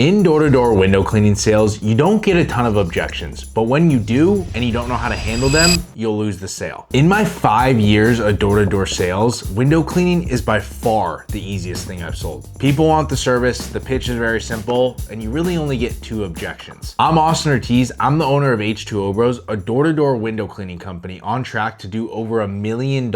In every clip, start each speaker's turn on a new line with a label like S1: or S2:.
S1: In door-to-door window cleaning sales, you don't get a ton of objections, but when you do and you don't know how to handle them, you'll lose the sale. In my 5 years of door-to-door sales, window cleaning is by far the easiest thing I've sold. People want the service, the pitch is very simple, and you really only get 2 objections. I'm Austin Ortiz. I'm the owner of H2O Bros, a door-to-door window cleaning company on track to do over $1 million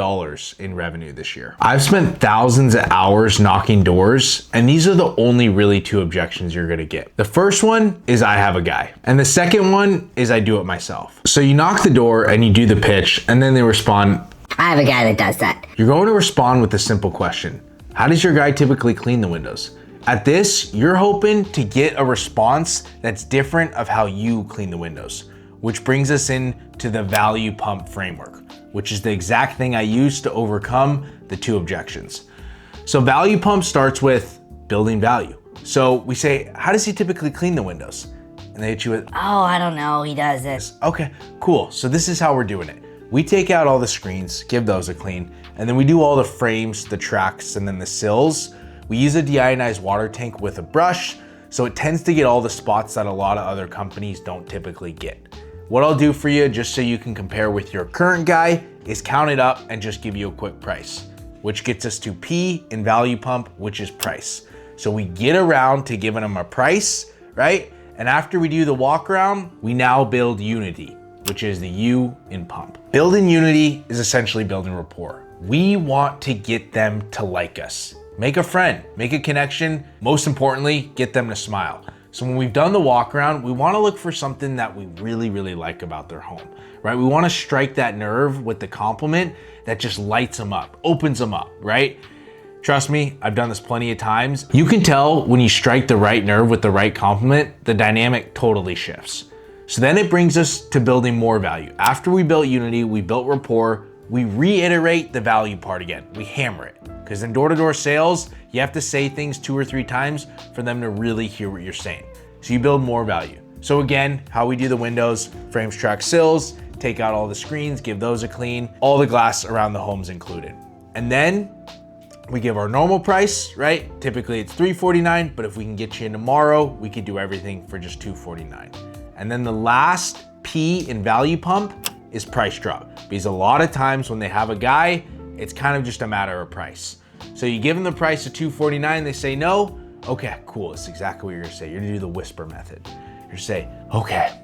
S1: in revenue this year. I've spent thousands of hours knocking doors, and these are the only really 2 objections you're gonna get. The first one is I have a guy, and the second one is I do it myself. So you knock the door and you do the pitch, and then they respond,
S2: I have a guy that does that.
S1: You're going to respond with a simple question. How does your guy typically clean the windows? At this, you're hoping to get a response that's different of how you clean the windows, which brings us into the value pump framework, which is the exact thing I use to overcome the 2 objections. So value pump starts with building value. So we say, how does he typically clean the windows? And they hit you with,
S2: oh, I don't know, he does this.
S1: Okay, cool. So this is how we're doing it. We take out all the screens, give those a clean, and then we do all the frames, the tracks, and then the sills. We use a deionized water tank with a brush, so it tends to get all the spots that a lot of other companies don't typically get. What I'll do for you, just so you can compare with your current guy, is count it up and just give you a quick price, which gets us to P in value pump, which is price. So we get around to giving them a price, right? And after we do the walk around, we now build unity, which is the U in pump. Building unity is essentially building rapport. We want to get them to like us. Make a friend, make a connection. Most importantly, get them to smile. So when we've done the walk around, we want to look for something that we really, really like about their home, right? We want to strike that nerve with the compliment that just lights them up, opens them up, right? Trust me, I've done this plenty of times. You can tell when you strike the right nerve with the right compliment, the dynamic totally shifts. So then it brings us to building more value. After we built unity, we built rapport, we reiterate the value part again. We hammer it. Because in door-to-door sales, you have to say things 2 or 3 times for them to really hear what you're saying. So you build more value. So again, how we do the windows, frames, track, sills, take out all the screens, give those a clean, all the glass around the home's included. And then we give our normal price, right? Typically it's $349, but if we can get you in tomorrow, we could do everything for just $249. And then the last P in value pump is price drop. Because a lot of times when they have a guy, it's kind of just a matter of price. So you give them the price of $249, they say no. Okay, cool, it's exactly what you're gonna say. You're gonna do the whisper method. You're gonna say, okay,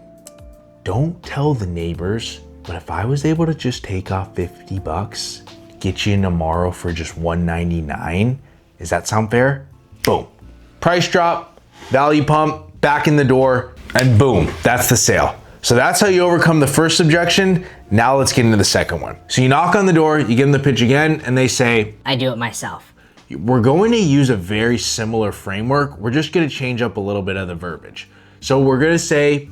S1: don't tell the neighbors, but if I was able to just take off 50 bucks, get you in tomorrow for just $199. Does that sound fair? Boom. Price drop, value pump, back in the door, and boom, that's the sale. So that's how you overcome the first objection. Now let's get into the second one. So you knock on the door, you give them the pitch again, and they say,
S2: I do it myself.
S1: We're going to use a very similar framework. We're just gonna change up a little bit of the verbiage. So we're gonna say,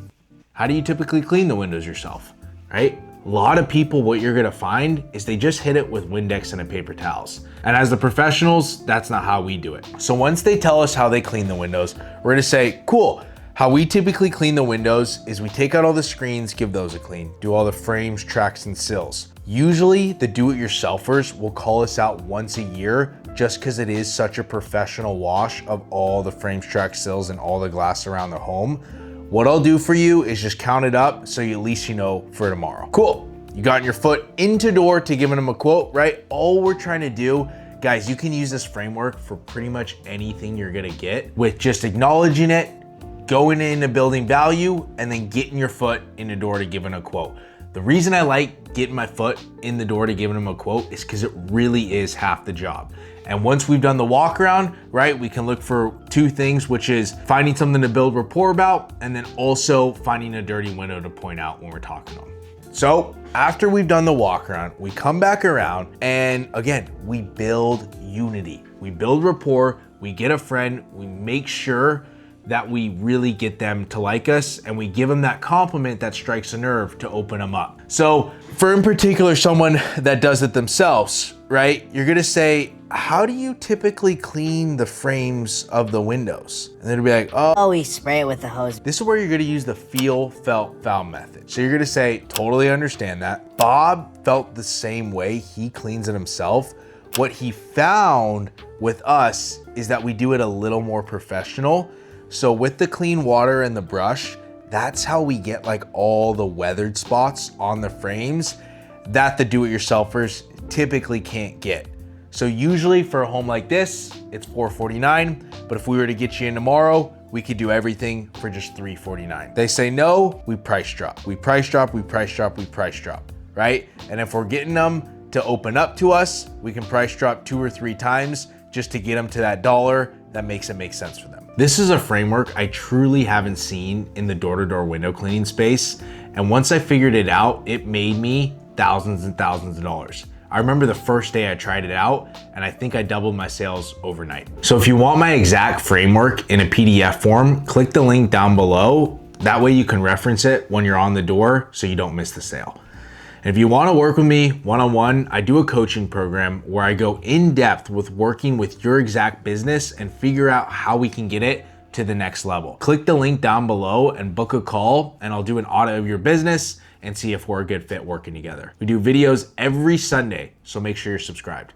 S1: how do you typically clean the windows yourself, right? A lot of people, what you're gonna find is they just hit it with Windex and a paper towels. And as the professionals, that's not how we do it. So once they tell us how they clean the windows, we're gonna say, cool. How we typically clean the windows is we take out all the screens, give those a clean, do all the frames, tracks, and sills. Usually the do-it-yourselfers will call us out once a year just because it is such a professional wash of all the frames, tracks, sills, and all the glass around the home. What I'll do for you is just count it up so at least you know for tomorrow. Cool, you got your foot into door to giving them a quote, right? All we're trying to do, guys, you can use this framework for pretty much anything you're gonna get with just acknowledging it, going into building value, and then getting your foot in the door to giving a quote. The reason I like getting my foot in the door to giving them a quote is because it really is half the job. And once we've done the walk around, right, we can look for 2 things, which is finding something to build rapport about, and then also finding a dirty window to point out when we're talking to them. So after we've done the walk around, we come back around, and again, we build unity. We build rapport, we get a friend, we make sure that we really get them to like us, and we give them that compliment that strikes a nerve to open them up. So for in particular, someone that does it themselves, right? You're gonna say, how do you typically clean the frames of the windows? And they'll be like,
S2: oh, we spray it with the hose.
S1: This is where you're gonna use the feel, felt, found method. So you're gonna say, totally understand that. Bob felt the same way, he cleans it himself. What he found with us is that we do it a little more professional, So with the clean water and the brush, that's how we get like all the weathered spots on the frames that the do-it-yourselfers typically can't get. So usually for a home like this, it's $449, but if we were to get you in tomorrow, we could do everything for just $349. They say no, we price drop. We price drop, we price drop, we price drop, right? And if we're getting them to open up to us, we can price drop 2 or 3 times just to get them to that dollar that makes it make sense for them. This is a framework I truly haven't seen in the door-to-door window cleaning space. And once I figured it out, it made me thousands and thousands of dollars. I remember the first day I tried it out, and I think I doubled my sales overnight. So if you want my exact framework in a PDF form, click the link down below. That way you can reference it when you're on the door so you don't miss the sale. And if you want to work with me one-on-one, I do a coaching program where I go in depth with working with your exact business and figure out how we can get it to the next level. Click the link down below and book a call, and I'll do an audit of your business and see if we're a good fit working together. We do videos every Sunday, so make sure you're subscribed.